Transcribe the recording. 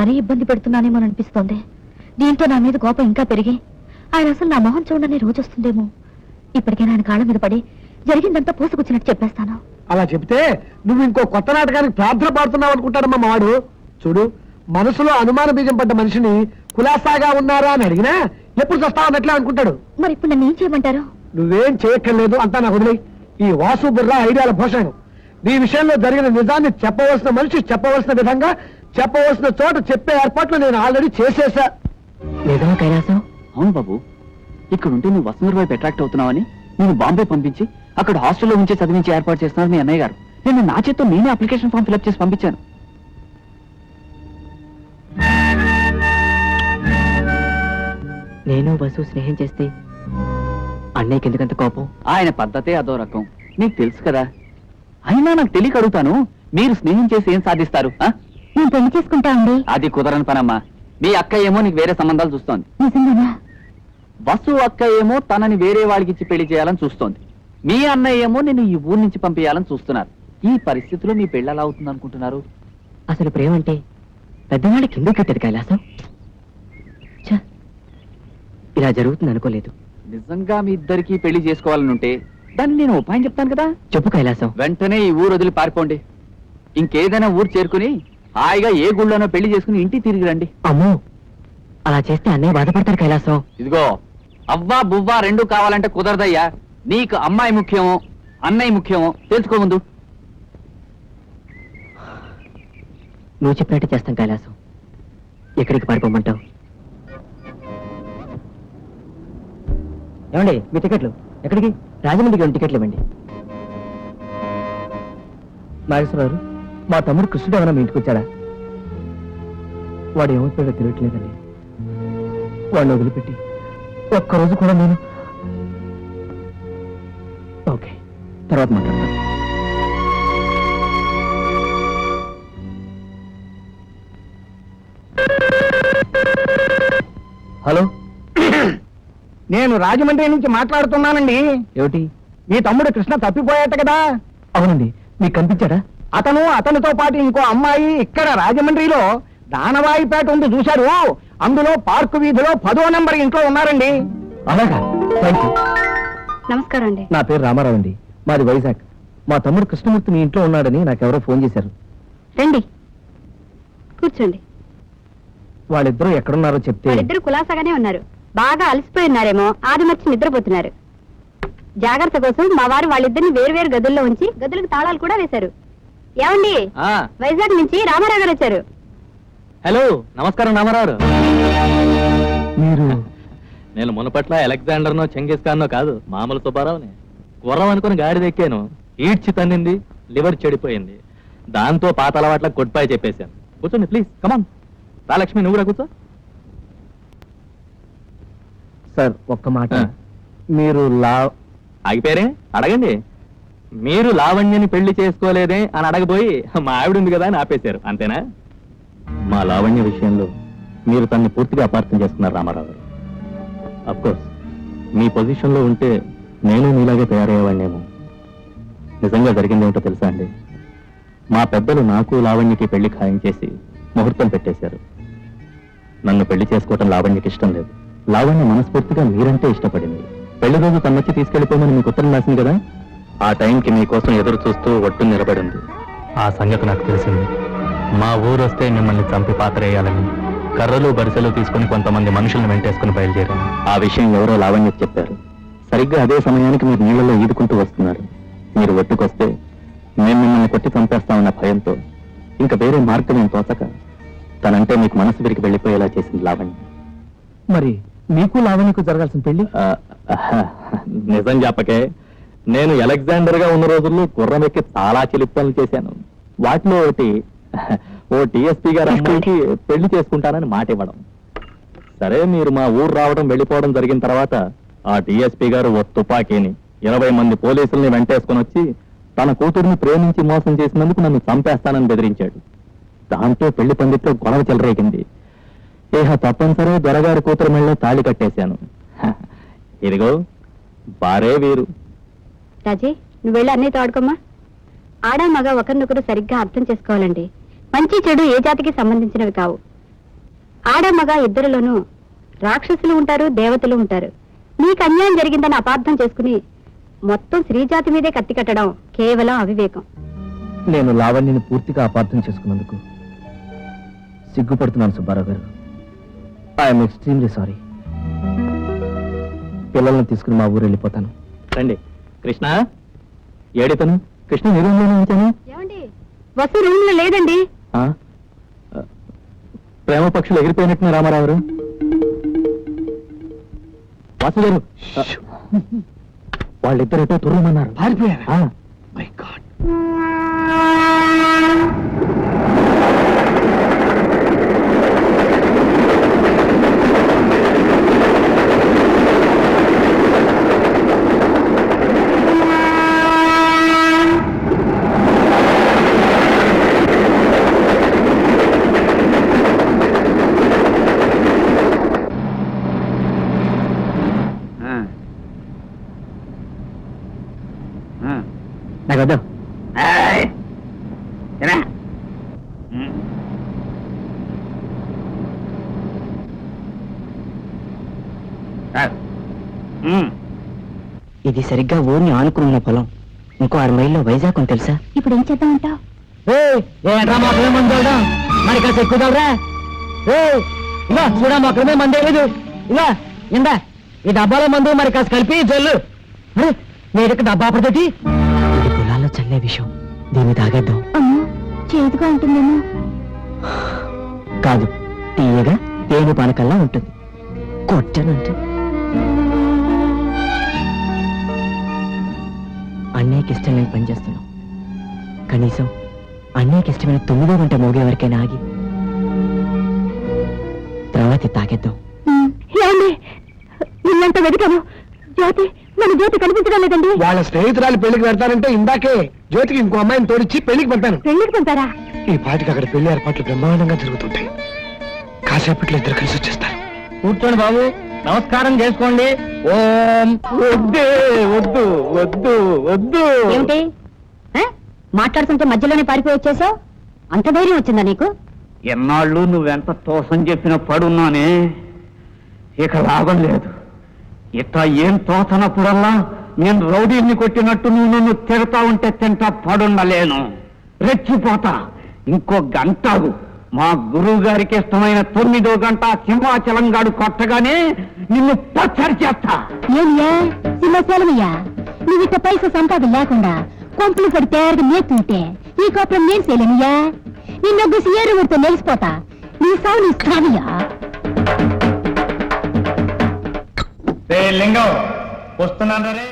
మరీ ఇబ్బంది పెడుతున్నానేమో అనిపిస్తోంది. దీంతో నా మీద కోపం ఇంకా పెరిగి ఆయన అసలు నా మొహం చూడని రోజు వస్తుందేమో. ఇప్పటికైనా ఆయన కాళ్ళ మీద పడి జరిగిందంతా పూసుకొచ్చినట్టు చెప్పేస్తాను. అలా చెప్తే నువ్వు ఇంకో కొత్త నాటకానికి ప్రార్థన పాడుతున్నావు అనుకుంటాడమ్మా మావాడు. చూడు, మనసులో అనుమాన బీజం పడ్డ మనిషిని కులాసాగా ఉన్నారా అని అడిగినా ఎప్పుడు చస్తావు అన్నట్లే అనుకుంటాడు. మరి ఇప్పుడు నన్ను ఏం చేయమంటారు? నువ్వేం చేయక్కర్లేదు, అంతా నాకు వదిలే. ఈ వాసు బుర్రా ఐడియాల భోషణం. నీ విషయంలో జరిగిన నిజాన్ని చెప్పవలసిన మనిషి చెప్పవలసిన విధంగా చెప్పవలసిన చోట చెప్పే ఏర్పాట్లు నేను ఆల్రెడీ చేసేసా. నిజమా కైలాసం? అవును బాబు, ఇక్కడ ఉంటే నువ్వు వసుంధర వైపు అట్రాక్ట్ అవుతున్నావని నేను బాంబే పంపించి అక్కడ హాస్టల్లో ఉంచి చదివించి ఏర్పాటు చేస్తున్నారు మీ అన్నయ్య గారు. నేను నా చేత్తో నేనే అప్లికేషన్ ఫామ్ ఫిల్అప్ చేసి పంపించాను. నేను వసు స్నేహం చేస్తే అన్నయ్యకి ఎందుకంత కోపం? ఆయన పద్ధతే అదో రకం, నీకు తెలుసు కదా. అయినా నాకు తెలియక అడుగుతాను, మీరు స్నేహం చేసి ఏం సాధిస్తారు? నేను పెళ్లి చేసుకుంటా అండి. అది కుదరని పనమ్మా. మీ అక్క ఏమో నీకు వేరే సంబంధాలు చూస్తోంది. నిజంగానా? వసు అక్క ఏమో తనని వేరే వాళ్ళకి ఇచ్చి పెళ్లి చేయాలని చూస్తోంది. మీ అన్నయ్య ఏమో నేను ఈ ఊరు నుంచి పంపించాలని చూస్తున్నారు. ఈ పరిస్థితిలో మీ పెళ్లి ఎలా అవుతుంది అనుకుంటున్నారు? అసలు ప్రేమ అంటే పెద్దవాళ్ళ కింద కట్టేది కైలాసం. ఇలా జరుగుతుంది అనుకోలేదు. నిజంగా మీ ఇద్దరికి పెళ్లి చేసుకోవాలని ఉంటే దాన్ని నేను ఉపాయం చెప్తాను కదా. చెప్పు కైలాసం. వెంటనే ఈ ఊరు వదిలి పారిపోండి. ఇంకేదైనా ఊరు చేరుకుని హాయిగా ఏ గుళ్ళోనో పెళ్లి చేసుకుని ఇంటికి తిరిగి రండి. అమ్మో, అలా చేస్తే అన్నయ్య బాధపడతారు కైలాసం. ఇదిగో, అవ్వా బువ్వా రెండు కావాలంటే కుదరదయ్యా. నీకు అమ్మాయి ముఖ్యమో అన్నయ్య ముఖ్యమో తెలుసుకో ముందు. నువ్వు చెప్పినట్టు చేస్తాం కైలాసం. ఎక్కడికి పారిపోమంటావు? ఏమండి, మీ టికెట్లు ఎక్కడికి? రాజమండ్రికి టికెట్లు ఇవ్వండి. నాగేశ్వరరావు, మా తమ్ముడు కృష్ణుడు ఏమైనా మీ ఇంటికి వచ్చాడా? వాడు ఏమవుతాడో తెలియట్లేదండి. వాడిని వదిలిపెట్టి ఒక్కరోజు కూడా నేను. ఓకే, తర్వాత మాట్లాడతాను. హలో, నేను రాజమండ్రి నుంచి మాట్లాడుతున్నానండి. ఏమిటి? మీ తమ్ముడు కృష్ణ తప్పిపోయాట కదా? అవునండి, మీకు కనిపించాడా? అతనితో పాటు ఇంకో అమ్మాయి ఇక్కడ రాజమండ్రిలో దానవాయిపేట ఉంది చూశారు. అందులో పార్కు వీధిలో 10వ నెంబర్ ఇంట్లో ఉన్నారండి. అలాగా, థ్యాంక్ యూ. నమస్కారం అండి. నా పేరు రామారావు అండి, మాది వైజాగ్. మా తమ్ముడు కృష్ణమూర్తి మీ ఇంట్లో ఉన్నాడని నాకెవరో ఫోన్ చేశారు. రండి, కూర్చోండి. వాళ్ళిద్దరూ ఎక్కడున్నారో చెప్తే. వాళ్ళిద్దరు కులాసాగానే ఉన్నారు. బాగా అలసిపోయి ఉన్నారేమో, ఆదిమర్చి నిద్రపోతున్నారు. జాగ్రత్త కోసం మా వారు వాళ్ళిద్దరిని వేరు గదుల్లో ఉంచి గదులకు తాళాలు కూడా వేశారు. ఏమండి, వైజాగ్ నుంచి రామారావు గారు వచ్చారు. హలో, నమస్కారం రామారావు. మీరు? నేను మునపట్ల అలెగ్జాండర్నో చెంగిస్ ఖాన్నో కాదు, మామూలు సుబ్బారావుని. గుర్రం అనుకుని గాడి దెక్కాను, ఈడ్చి తన్నింది, లివర్ చెడిపోయింది. దాంతో పాత అలవాట్ల గుడ్-బై చెప్పేశాను. కూర్చోండి ప్లీజ్, కమాన్. రాలక్ష్మి, నువ్వు కూడా కూర్చో. సార్, ఒక్క మాట. మీరు ఆగిపోయారే, అడగండి. మీరు లావణ్యని పెళ్లి చేసుకోలేదే అని అడగబోయి మా ఆవిడ ఉంది కదా అని ఆపేశారు, అంతేనా? మా లావణ్య విషయంలో మీరు తన్ని పూర్తిగా అపార్థం చేస్తున్నారు రామారావు గారు. అఫ్కోర్స్ మీ పొజిషన్లో ఉంటే నేను మీలాగే తయారయ్యేవాడినేమో. నిజంగా జరిగిందేమిటో తెలుసా అండి? మా పెద్దలు నాకు లావణ్యకి పెళ్లి ఖాయం చేసి ముహూర్తం పెట్టేశారు. నన్ను పెళ్లి చేసుకోవటం లావణ్యకి ఇష్టం లేదు. లావణ్య మనస్ఫూర్తిగా మీరంటే ఇష్టపడింది. పెళ్లి రోజు తన్నొచ్చి తీసుకెళ్లిపోమని మీకు ఉత్తరం రాసింది కదా, ఆ టైంకి మీకోసం ఎదురు చూస్తూ ఒట్టు నిలబడింది. ఆ సంగతి నాకు తెలిసింది. మా ఊరు వస్తే మిమ్మల్ని చంపి పాతరేయాలని కర్రలు బరిసెలు తీసుకుని కొంతమంది మనుషుల్ని వెంటేసుకుని బయలుదేరాను. ఆ విషయం ఎవరో లావణ్యకు చెప్పారు. సరిగ్గా అదే సమయానికి మీరు నీళ్లలో ఈదుకుంటూ వస్తున్నారు. మీరు ఒట్టుకొస్తే మేము మిమ్మల్ని కొట్టి చంపేస్తామన్న భయంతో ఇంకా వేరే మార్గం ఏం తోచక తనంటే మీకు మనసు విరిగి వెళ్ళిపోయేలా చేసింది లావణ్య. మరి మీకు లావణ్యకు జరగాల్సిన పెళ్లి? నిజం చెప్పకే, నేను అలెగ్జాండర్ గా ఉన్న రోజుల్లో గుర్రం ఎక్కి చాలా చిలిపి పనులు చేశాను. వాటిలో ఓ టీఎస్పీ గారు అమ్మాయికి పెళ్లి చేసుకుంటానని మాట ఇవ్వడం. సరే, మీరు మా ఊరు రావడం వెళ్ళిపోవడం జరిగిన తర్వాత ఆ టీఎస్పీ గారు ఓ తుపాకీని 20 మంది పోలీసుల్ని వెంటేసుకుని వచ్చి తన కూతుర్ని ప్రేమించి మోసం చేసినందుకు నన్ను చంపేస్తానని బెదిరించాడు. దాంతో పెళ్లి పందిట్లో గొడవ చెలరేగింది. తప్పనిసరి దొరగారి కూతురు మెళ్ళలో తాళి కట్టేశాను. ఇదిగో బారే వీరు. రాజీ, నువ్వు వెళ్ళి అన్నయ్యతో ఆడుకోమ్మా. ఆడా మగ ఒకరినొకరు సరిగ్గా అర్థం చేసుకోవాలండి. మంచి చెడు ఏ జాతికి సంబంధించినవి కావు. ఆడ మగ ఇద్దరిలోనూ రాక్షసులు ఉంటారు, దేవతలు ఉంటారు. నీకు అన్యాయం జరిగిందని అపార్థం చేసుకుని మొత్తం స్త్రీజాతి మీదే కత్తి కట్టడం కేవలం అవివేకం. నేను లావణ్యని పూర్తిగా అపార్థం చేసుకున్నందుకు సిగ్గుపడుతున్నాను సుబ్బారావు గారు. I'm extremely sorry. పిల్లల్ని తీసుకుని మా ఊరు వెళ్ళిపోతాను. రండి. కృష్ణ ఏడితను? కృష్ణ ఏ రూమ్లోనే ఉంచాను. ఏమండి, వసు రూమ్ లో లేదండి. ప్రేమ పక్షులు ఎగిరిపోయినట్టున్న రామారావు గారు. వాసు గారు, వాళ్ళిద్దరేటో తుర్రమన్నారు. పారిపోయారా? My God. నాకు వద్దు. ఇది సరిగ్గా ఊరిని ఆనుకున్న పొలం. ఇంకో 6 మైల్లో వైజాగ్ అని తెలుసా? ఇప్పుడు ఏం చేద్దామంటావు? మరి కాస్త ఎక్కువరా. ఇలా చూడా మొక్కలమే మందే లేదు. ఇలా ఇందా ఈ డబ్బాలో మందు మరి కాస్త కలిపి జల్లు. నేను డబ్బా పడతటి. ఇది పొలాల్లో చల్లే విషయం. దీన్ని తాగేద్దాం. అమ్మో, చేదుగా ఉంటుందేమో. కాదు, తీయగా తేనె పానకల్లా ఉంటుంది. కొట్టనంటే అన్నయ్యకి ఇష్టం లేని పని చేస్తున్నాం. కనీసం అన్నయ్యకి ఇష్టమైన 9వ గంట మోగే వరకైనా ఆగి తర్వాత తాగేద్దాం. ఏమండి, ఇల్లంతా వెతికాను. జ్యోతి, మన జ్యోతి కనిపించడం లేదండి. వాళ్ళ స్నేహితురాలు పెళ్లికి వెళ్తానంటే ఇందాకే జ్యోతికి ఇంకో అమ్మాయిని తోడిచ్చి పెళ్లికి పంపాను. పెళ్లికి పంపారా? ఈ పాటికి అక్కడ పెళ్లి ఏర్పాట్లు బ్రహ్మాండంగా జరుగుతుంటాయి. కాసేపట్లో ఇద్దరు కలిసి వచ్చేస్తారు. కూర్చోండి బాబు, నమస్కారం చేసుకోండి. ఓం. వద్దు వద్దు వద్దు వద్దు. ఏమిటి మాట్లాడుతుంటే మధ్యలోనే పారిపోయి వచ్చేసావు? అంత ధైర్యం వచ్చిందా నీకు? ఎన్నాళ్ళు నువ్వెంత తోసం చెప్పిన పడున్నానే, ఇక లాభం లేదు. ఇట్లా ఏం తోచనప్పుడల్లా నేను రౌడీని కొట్టినట్టు నువ్వు నన్ను తిడతా ఉంటే తింటా పడుండలేను. రెచ్చిపోతా. ఇంకో గంటకు మా గురువు గారికి ఇష్టమైన 9వ గంట సింహాచలంగాడు కొట్టగానే నిన్ను పచ్చడి చేస్తా. ఏమియా సింహశాలమయ్యా, నువ్వు ఇట్ట పైసా సంపాదన లేకుండా కొంపులు పడి తయారుగా నేర్తుంటే ఈ కోపం నేను చేయలేనియా. నిన్నొగ్గేసి ఏరువుడితో నేసిపోతా. నీ సావు నీ స్థానియా. లింగం వస్తున్నాను రే.